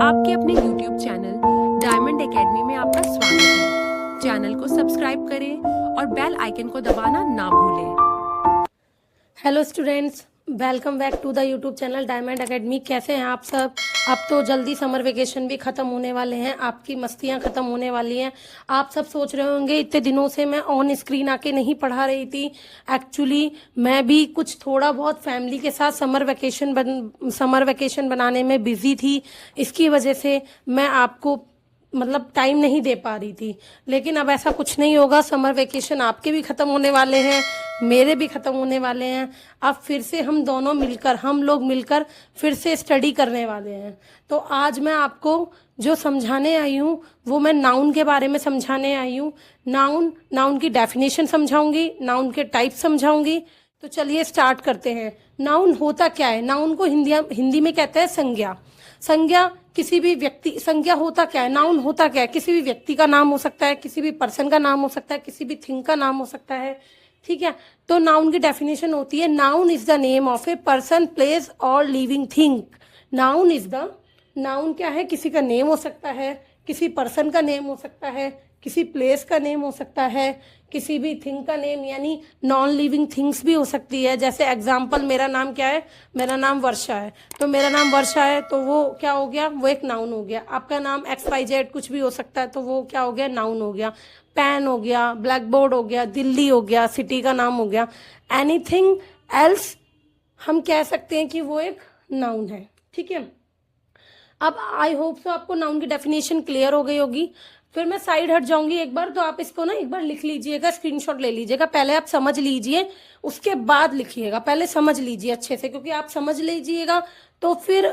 आपके अपने YouTube channel Diamond academy में आपका स्वागत है। चैनल को सब्सक्राइब करें और बेल आइकन को दबाना ना भूलें। Hello students, welcome back to the YouTube channel Diamond Academy. कैसे हैं आप सब? अब तो जल्दी समर वेकेशन भी ख़त्म होने वाले हैं, आपकी मस्तियां ख़त्म होने वाली हैं। आप सब सोच रहे होंगे इतने दिनों से मैं ऑन स्क्रीन आके नहीं पढ़ा रही थी। एक्चुअली मैं भी कुछ थोड़ा बहुत फैमिली के साथ समर वेकेशन बनाने में बिजी थी। इसकी वजह से मैं आपको टाइम नहीं दे पा रही थी। लेकिन अब ऐसा कुछ नहीं होगा। समर वेकेशन आपके भी ख़त्म होने वाले हैं, मेरे भी ख़त्म होने वाले हैं। अब फिर से हम लोग मिलकर फिर से स्टडी करने वाले हैं। तो आज मैं आपको जो समझाने आई हूँ वो मैं नाउन के बारे में समझाने आई हूँ। नाउन की डेफिनेशन समझाऊंगी, नाउन के टाइप समझाऊंगी। तो चलिए स्टार्ट करते हैं। नाउन होता क्या है? नाउन को हिंदी में कहते हैं संज्ञा। संज्ञा होता क्या है? नाउन होता क्या है? किसी भी व्यक्ति का नाम हो सकता है, किसी भी पर्सन का नाम हो सकता है, किसी भी थिंग का नाम हो सकता है। ठीक है, तो नाउन की डेफिनेशन होती है, noun is the name of a person, place और लिविंग थिंग। नाउन क्या है? किसी का नेम हो सकता है, किसी पर्सन का नेम हो सकता है, किसी प्लेस का नेम हो सकता है, किसी भी थिंग का नेम, यानी नॉन लिविंग थिंग्स भी हो सकती है। जैसे एग्जाम्पल, मेरा नाम क्या है? मेरा नाम वर्षा है। तो मेरा नाम वर्षा है तो वो क्या हो गया? वो एक नाउन हो गया। आपका नाम XYZ कुछ भी हो सकता है, तो वो क्या हो गया? नाउन हो गया। पेन हो गया, ब्लैक बोर्ड हो गया, दिल्ली हो गया, सिटी का नाम हो गया। एनीथिंग एल्स हम कह सकते हैं कि वो एक नाउन है। ठीक है, अब आई होप सो आपको नाउन की डेफिनेशन क्लियर हो गई होगी। फिर मैं साइड हट जाऊंगी एक बार, तो आप इसको ना एक बार लिख लीजिएगा, स्क्रीनशॉट ले लीजिएगा। पहले आप समझ लीजिए, उसके बाद लिखिएगा। पहले समझ लीजिए अच्छे से, क्योंकि आप समझ लीजिएगा तो फिर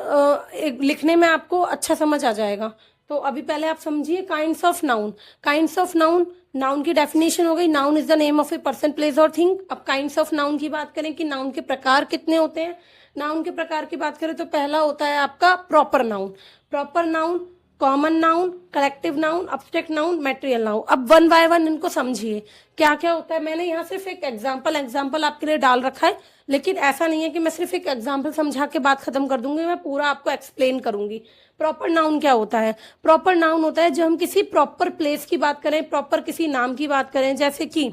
लिखने में आपको अच्छा समझ आ जाएगा। तो अभी पहले आप समझिए काइंड्स ऑफ नाउन। नाउन की डेफिनेशन हो गई, noun is the name of a person, place और थिंग। अब काइंड्स ऑफ नाउन की बात करें कि नाउन के प्रकार कितने होते हैं। नाउन के प्रकार की बात करें तो पहला होता है आपका proper noun, common noun, collective noun, abstract noun, material noun. अब वन बाय वन इनको समझिए क्या क्या होता है। मैंने यहाँ सिर्फ एक एग्जाम्पल आपके लिए डाल रखा है, लेकिन ऐसा नहीं है कि मैं सिर्फ एक एग्जाम्पल समझा के बात खत्म कर दूंगी। मैं पूरा आपको एक्सप्लेन करूंगी। प्रॉपर नाउन क्या होता है? प्रॉपर नाउन होता है जब हम किसी प्रॉपर प्लेस की बात करें, प्रॉपर किसी नाम की बात करें। जैसे कि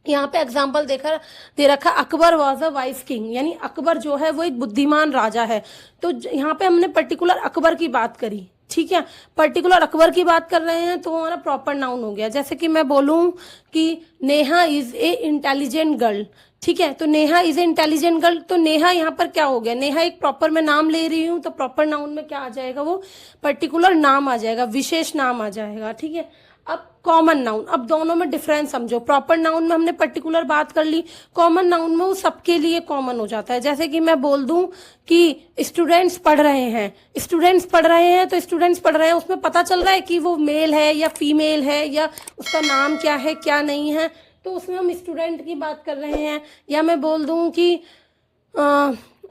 यहाँ पे एग्जाम्पल दे रखा, Akbar was a vice king, यानी अकबर जो है वो एक बुद्धिमान राजा है। तो यहाँ पे हमने पर्टिकुलर अकबर की बात करी। ठीक है, पर्टिकुलर अकबर की बात कर रहे हैं तो हमारा प्रॉपर नाउन हो गया। जैसे कि मैं बोलूं कि Neha is a intelligent girl. ठीक है, तो Neha is a intelligent girl, तो नेहा यहाँ पर क्या हो गया? नेहा एक प्रॉपर मैं नाम ले रही हूँ, तो प्रॉपर नाउन में क्या आ जाएगा? वो पर्टिकुलर नाम आ जाएगा, विशेष नाम आ जाएगा। ठीक है, अब कॉमन नाउन, अब दोनों में डिफरेंस समझो। प्रॉपर नाउन में हमने पर्टिकुलर बात कर ली, कॉमन नाउन में वो सबके लिए कॉमन हो जाता है। जैसे कि मैं बोल दूं कि स्टूडेंट्स पढ़ रहे हैं, तो स्टूडेंट्स पढ़ रहे हैं, उसमें पता चल रहा है कि वो मेल है या फीमेल है, या उसका नाम क्या है क्या नहीं है, तो उसमें हम स्टूडेंट की बात कर रहे हैं। या मैं बोल दूं कि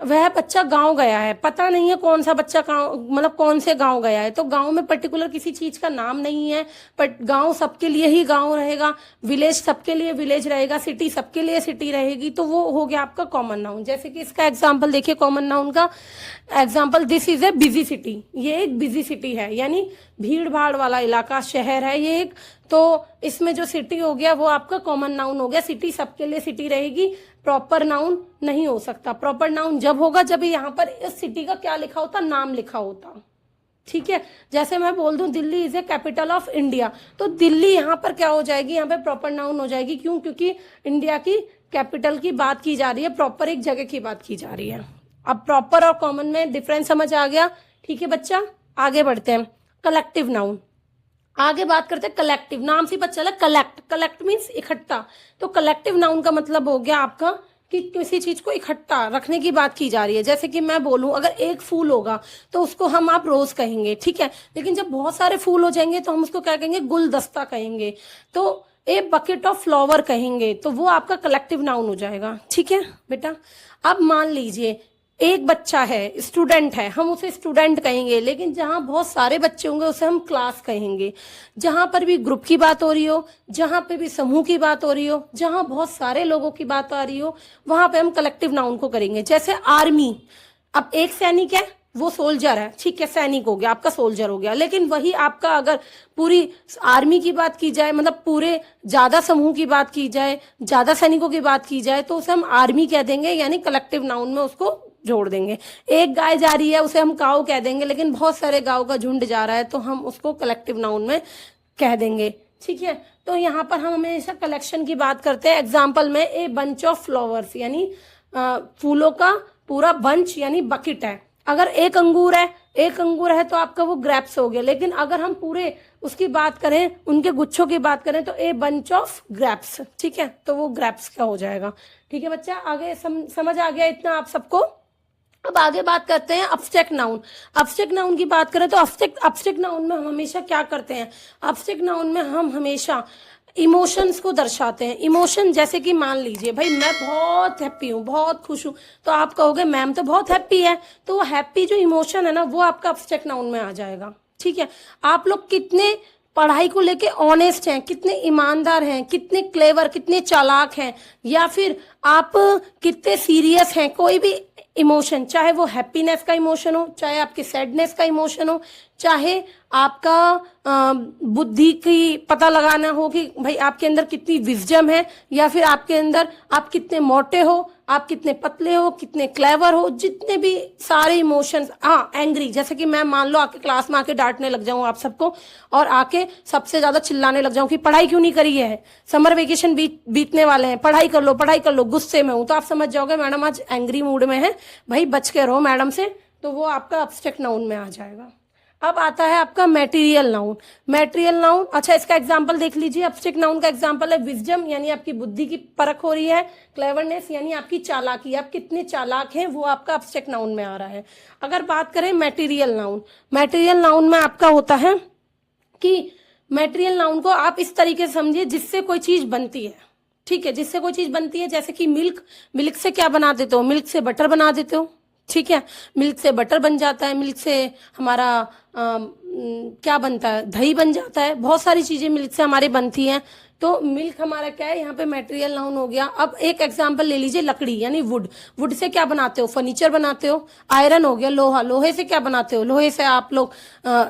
वह बच्चा गांव गया है, पता नहीं है कौन सा बच्चा कौन से गांव गया है। तो गांव में पर्टिकुलर किसी चीज का नाम नहीं है, पर गांव सबके लिए ही गांव रहेगा, विलेज सबके लिए विलेज रहेगा, सिटी सबके लिए सिटी रहेगी। तो वो हो गया आपका कॉमन नाउन। जैसे कि इसका एग्जांपल देखिए, कॉमन नाउन का example, this is a busy city, ये एक बिजी सिटी है, यानी भीड़ भाड़ वाला इलाका, शहर है ये एक। तो इसमें जो सिटी हो गया वो आपका कॉमन नाउन हो गया। सिटी सबके लिए सिटी रहेगी, प्रॉपर नाउन नहीं हो सकता। प्रॉपर नाउन जब होगा जब यहाँ पर इस सिटी का क्या लिखा होता? नाम लिखा होता। ठीक है, जैसे मैं बोल दूं Delhi is a capital of India, तो दिल्ली यहाँ पर क्या हो जाएगी? यहाँ पे प्रॉपर नाउन हो जाएगी। क्यों? क्योंकि इंडिया की कैपिटल की बात की जा रही है, प्रॉपर एक जगह की बात की जा रही है। अब प्रॉपर और कॉमन में डिफरेंस समझ आ गया। ठीक है बच्चा, आगे बढ़ते हैं। कलेक्टिव नाउन, आगे बात करते हैं कलेक्टिव। नाम से पता चला कलेक्ट मीन्स इकट्ठा। तो कलेक्टिव नाउन का मतलब हो गया आपका कि किसी चीज को इकट्ठा रखने की बात की जा रही है। जैसे कि मैं बोलूं अगर एक फूल होगा तो उसको आप रोज कहेंगे। ठीक है, लेकिन जब बहुत सारे फूल हो जाएंगे तो हम उसको क्या कहेंगे? गुलदस्ता कहेंगे। तो ए बकेट ऑफ फ्लावर कहेंगे, तो वो आपका कलेक्टिव नाउन हो जाएगा। ठीक है बेटा, अब मान लीजिए एक बच्चा है, स्टूडेंट है, हम उसे स्टूडेंट कहेंगे, लेकिन जहां बहुत सारे बच्चे होंगे उसे हम क्लास कहेंगे। जहां पर भी ग्रुप की बात हो रही हो, जहां पे भी समूह की बात हो रही हो, जहां बहुत सारे लोगों की बात आ रही हो, वहां पे हम कलेक्टिव नाउन को करेंगे। जैसे आर्मी, अब एक सैनिक है वो सोल्जर है, ठीक है, सैनिक हो गया, आपका सोल्जर हो गया। लेकिन वही आपका अगर पूरी आर्मी की बात की जाए, मतलब पूरे ज्यादा समूह की बात की जाए, ज्यादा सैनिकों की बात की जाए, तो उसे हम आर्मी कह देंगे, यानी कलेक्टिव नाउन में उसको जोड़ देंगे। एक गाय जा रही है उसे हम काऊ कह देंगे, लेकिन बहुत सारे गायों का झुंड जा रहा है तो हम उसको कलेक्टिव नाउन में कह देंगे, ठीक है। तो यहाँ पर हम हमेशा कलेक्शन की बात करते हैं। एग्जाम्पल में ए बंच ऑफ फ्लावर्स, यानी फूलों का पूरा बंच यानी बकेट है। अगर एक अंगूर है तो आपका वो ग्रेप्स हो गया। लेकिन अगर हम पूरे उसकी बात करें, उनके गुच्छों की बात करें, तो ए बंच ऑफ ग्रेप्स, ठीक है, तो वो ग्रेप्स का हो जाएगा। ठीक है बच्चा, आगे समझ आ गया इतना आप सबको। अब आगे बात करते हैं अब्स्ट्रैक्ट नाउन। अब्स्ट्रैक्ट नाउन की बात करें तो अब्स्ट्रैक्ट नाउन में हम हमेशा क्या करते हैं, अब्स्ट्रैक्ट नाउन में हम हमेशा इमोशंस को दर्शाते हैं। इमोशन जैसे कि मान लीजिए भाई मैं बहुत हैप्पी हूँ, बहुत खुश हूँ, तो आप कहोगे मैम तो बहुत हैप्पी है, तो वो हैप्पी जो इमोशन है ना वो आपका अब्स्ट्रैक्ट नाउन में आ जाएगा। ठीक है, आप लोग कितने पढ़ाई को लेके ऑनेस्ट हैं, कितने ईमानदार हैं, कितने क्लेवर, कितने चालाक हैं, या फिर आप कितने सीरियस हैं, कोई भी इमोशन, चाहे वो हैप्पीनेस का इमोशन हो, चाहे आपके सैडनेस का इमोशन हो, चाहे आपका बुद्धि की पता लगाना हो कि भाई आपके अंदर कितनी विजडम है, या फिर आपके अंदर आप कितने मोटे हो, आप कितने पतले हो, कितने क्लेवर हो, जितने भी सारे इमोशंस। हाँ, एंग्री, जैसे कि मैं मान लो आके क्लास में आके डांटने लग जाऊं आप सबको, और आके सबसे ज्यादा चिल्लाने लग जाऊं कि पढ़ाई क्यों नहीं करी है, समर वेकेशन बीतने वाले हैं, पढ़ाई कर लो, पढ़ाई कर लो, गुस्से में हूं, तो आप समझ जाओगे मैडम आज एंग्री मूड में है, भाई बच के रहो मैडम से, तो वो आपका अब्स्ट्रैक्ट नाउन में आ जाएगा। अब आता है आपका मैटेरियल नाउन। मैटेरियल नाउन, अच्छा इसका एग्जांपल देख लीजिए। अब्स्ट्रैक्ट नाउन का एग्जांपल है विजडम, यानी आपकी बुद्धि की परख हो रही है। क्लेवरनेस यानी आपकी चालाकी, आप कितने चालाक हैं, वो आपका अब्स्ट्रैक्ट नाउन में आ रहा है। अगर बात करें मैटेरियल नाउन, मैटेरियल नाउन में आपका होता है कि मैटेरियल नाउन को आप इस तरीके से समझिए जिससे कोई चीज बनती है। ठीक है, जिससे कोई चीज बनती है, जैसे कि मिल्क, मिल्क से क्या बना देते हो, मिल्क से बटर बना देते हो। ठीक है, मिल्क से बटर बन जाता है, मिल्क से हमारा क्या बनता है, दही बन जाता है, बहुत सारी चीजें मिल्क से हमारी बनती हैं। तो मिल्क हमारा क्या है, यहाँ पे मैटेरियल नाउन हो गया। अब एक एग्जांपल ले लीजिए, लकड़ी यानी वुड, वुड से क्या बनाते हो, फर्नीचर बनाते हो। आयरन हो गया, लोहा, लोहे से क्या बनाते हो, लोहे से आप लोग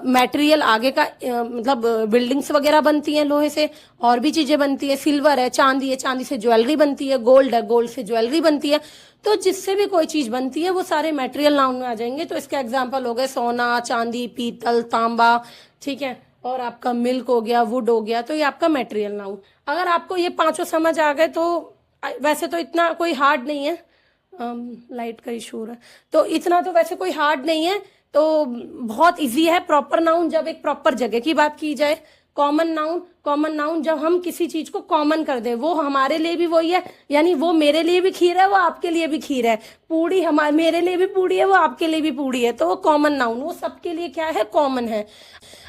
मटेरियल आगे का मतलब बिल्डिंग्स वगैरह बनती हैं लोहे से, और भी चीजें बनती है। सिल्वर है, चांदी से ज्वेलरी बनती है, गोल्ड है, गोल्ड से ज्वेलरी बनती है। तो जिससे भी कोई चीज बनती है वो सारे मटेरियल नाउन में आ जाएंगे। तो इसके एग्जांपल हो गए सोना, चांदी, पीतल, तांबा, ठीक है, और आपका मिल्क हो गया, वुड हो गया, तो ये आपका मटेरियल नाउन। अगर आपको ये पांचों समझ आ गए तो वैसे तो इतना कोई हार्ड नहीं है, लाइट का इशू है, तो इतना तो वैसे कोई हार्ड नहीं है, तो बहुत इजी है। प्रॉपर नाउन जब एक प्रॉपर जगह की बात की जाए, कॉमन नाउन, कॉमन नाउन जब हम किसी चीज को कॉमन कर दें, वो हमारे लिए भी वही है, यानी वो मेरे लिए भी खीर है, वो आपके लिए भी खीर है, पूड़ी हमारे मेरे लिए भी पूड़ी है, वो आपके लिए भी पूड़ी है, तो वो कॉमन नाउन, वो सबके लिए क्या है, कॉमन है।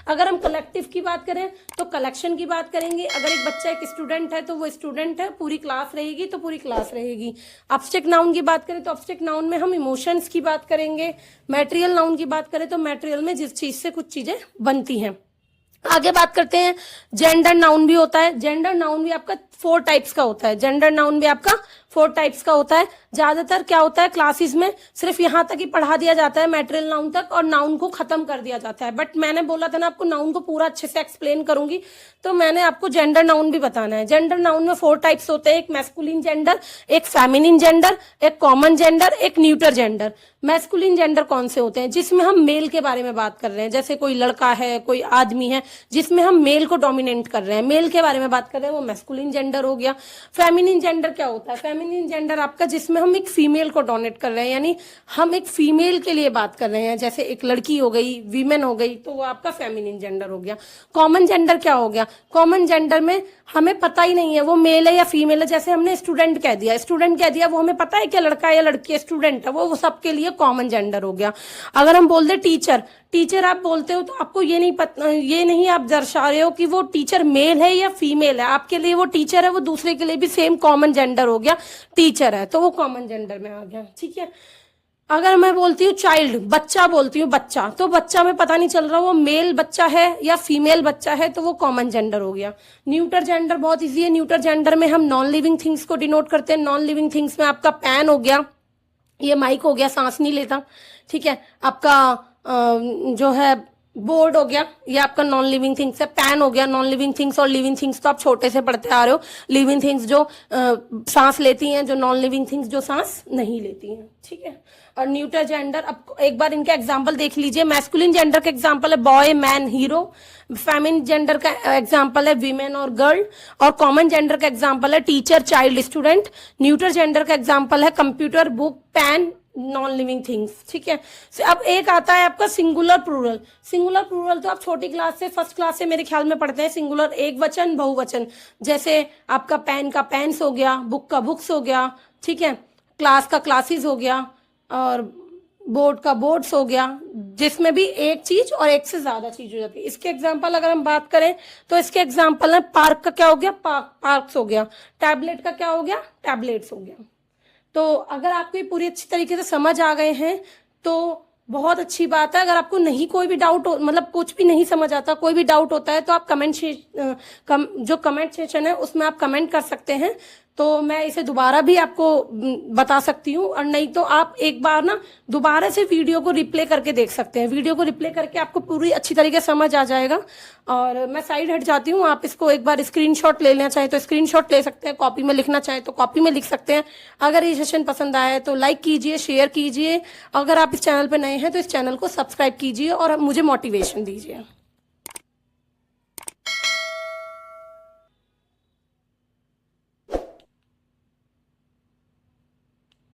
अगर हम कलेक्टिव की बात करें तो कलेक्शन की बात करेंगे। अगर एक बच्चा एक स्टूडेंट है तो वो स्टूडेंट है, पूरी क्लास रहेगी तो पूरी क्लास रहेगी। अब्स्ट्रैक्ट नाउन की बात करें तो अब्स्ट्रैक्ट नाउन में हम इमोशंस की बात करेंगे। मैटेरियल नाउन की बात करें तो मैटेरियल में जिस चीज से कुछ चीजें बनती हैं। आगे बात करते हैं, जेंडर नाउन भी होता है। जेंडर नाउन भी आपका 4 टाइप्स का होता है। जेंडर नाउन भी आपका 4 टाइप्स का होता है। ज्यादातर क्या होता है, क्लासेस में सिर्फ यहाँ तक ही पढ़ा दिया जाता है, मैटेरियल नाउन तक, और नाउन को खत्म कर दिया जाता है। बट मैंने बोला था ना आपको नाउन को पूरा अच्छे से एक्सप्लेन करूंगी, तो मैंने आपको जेंडर नाउन भी बताना है। जेंडर नाउन में 4 टाइप्स होते हैं, एक मैस्कुलिन जेंडर, एक फेमिनिन जेंडर, एक कॉमन जेंडर, एक न्यूटर जेंडर। मैस्कुलिन जेंडर कौन से होते हैं, जिसमें हम मेल के बारे में बात कर रहे हैं, जैसे कोई लड़का है, कोई आदमी है, जिसमें हम मेल को डोमिनेट कर रहे हैं, मेल के बारे में बात कर रहे हैं, वो मैस्कुलिन जेंडर हो गया। फेमिनिन जेंडर क्या होता है, फेमिनिन जेंडर आपका जिसमें हम एक फीमेल को डोमिनेट कर रहे हैं, यानी हम एक फीमेल के लिए बात कर रहे हैं, जैसे एक लड़की हो गई, वीमेन हो गई, तो वो आपका फेमिनिन जेंडर हो गया। कॉमन जेंडर क्या हो गया, कॉमन जेंडर में हमें पता ही नहीं है वो मेल है या फीमेल है। जैसे हमने स्टूडेंट कह दिया, स्टूडेंट कह दिया, वो हमें पता है क्या लड़का है या लड़की है, स्टूडेंट है, वो सबके लिए कॉमन जेंडर हो गया। अगर हम बोल दे टीचर, टीचर आप बोलते हो तो आपको ये नहीं पता, ये नहीं आप दर्शा रहे हो कि वो टीचर मेल है या फीमेल है, आपके लिए वो टीचर है, वो दूसरे के लिए भी सेम कॉमन जेंडर हो गया, टीचर है, तो वो कॉमन जेंडर में आ गया। ठीक है, अगर मैं बोलती हूँ चाइल्ड, बच्चा बोलती हूँ बच्चा, तो बच्चा में पता नहीं चल रहा वो मेल बच्चा है या फीमेल बच्चा है, तो वो कॉमन जेंडर हो गया। न्यूटर जेंडर बहुत इजी है। न्यूटर जेंडर में हम नॉन लिविंग थिंग्स को डिनोट करते हैं। नॉन लिविंग थिंग्स में आपका पैन हो गया, ये माइक हो गया, सांस नहीं लेता, ठीक है। आपका जो है बोर्ड हो गया, ये आपका नॉन लिविंग थिंग्स है। पैन हो गया, नॉन लिविंग थिंग्स। और लिविंग थिंग्स तो आप छोटे से पढ़ते आ रहे हो। लिविंग थिंग्स जो सांस लेती हैं, जो नॉन लिविंग थिंग्स जो सांस नहीं लेती हैं, ठीक है। और न्यूटर जेंडर, अब एक बार इनके एग्जाम्पल देख लीजिए। मैस्कुलिन जेंडर का एग्जाम्पल है boy, man, hero. Feminine gender का एग्जाम्पल है वीमेन और गर्ल। और कॉमन जेंडर का एग्जाम्पल है teacher, child, student. Neuter gender का एग्जाम्पल है computer, book, pen, non living things, ठीक है। अब एक आता है आपका सिंगुलर प्लूरल। सिंगुलर प्लूरल तो आप छोटी क्लास से, फर्स्ट क्लास से मेरे ख्याल में पढ़ते हैं। सिंगुलर एक वचन, बहुवचन। जैसे आपका पेन का पेन्स हो गया, बुक का बुक्स हो गया, ठीक है। क्लास का क्लासेस हो गया, और बोर्ड का बोर्ड्स हो गया, जिसमें भी एक चीज और एक से ज्यादा चीज हो जाती है। इसके एग्जाम्पल अगर हम बात करें तो इसके एग्जाम्पल है पार्क का क्या हो गया, पार्क्स हो गया। टैबलेट का क्या हो गया, टैबलेट्स हो गया। तो अगर आपको ये पूरी अच्छी तरीके से समझ आ गए हैं तो बहुत अच्छी बात है। अगर आपको नहीं कोई भी डाउट हो, मतलब कुछ भी नहीं समझ आता, कोई भी डाउट होता है तो आप जो कमेंट सेक्शन है उसमें आप कमेंट कर सकते हैं। तो मैं इसे दोबारा भी आपको बता सकती हूँ, और नहीं तो आप एक बार ना दोबारा से वीडियो को रिप्ले करके देख सकते हैं। वीडियो को रिप्ले करके आपको पूरी अच्छी तरीके से समझ आ जाएगा। और मैं साइड हट जाती हूँ, आप इसको एक बार स्क्रीनशॉट ले लेना चाहे तो स्क्रीनशॉट ले सकते हैं, कॉपी में लिखना चाहे तो कॉपी में लिख सकते हैं। अगर ये सेशन पसंद आया है तो लाइक कीजिए, शेयर कीजिए। अगर आप इस चैनल पर नए हैं तो इस चैनल को सब्सक्राइब कीजिए और मुझे मोटिवेशन दीजिए।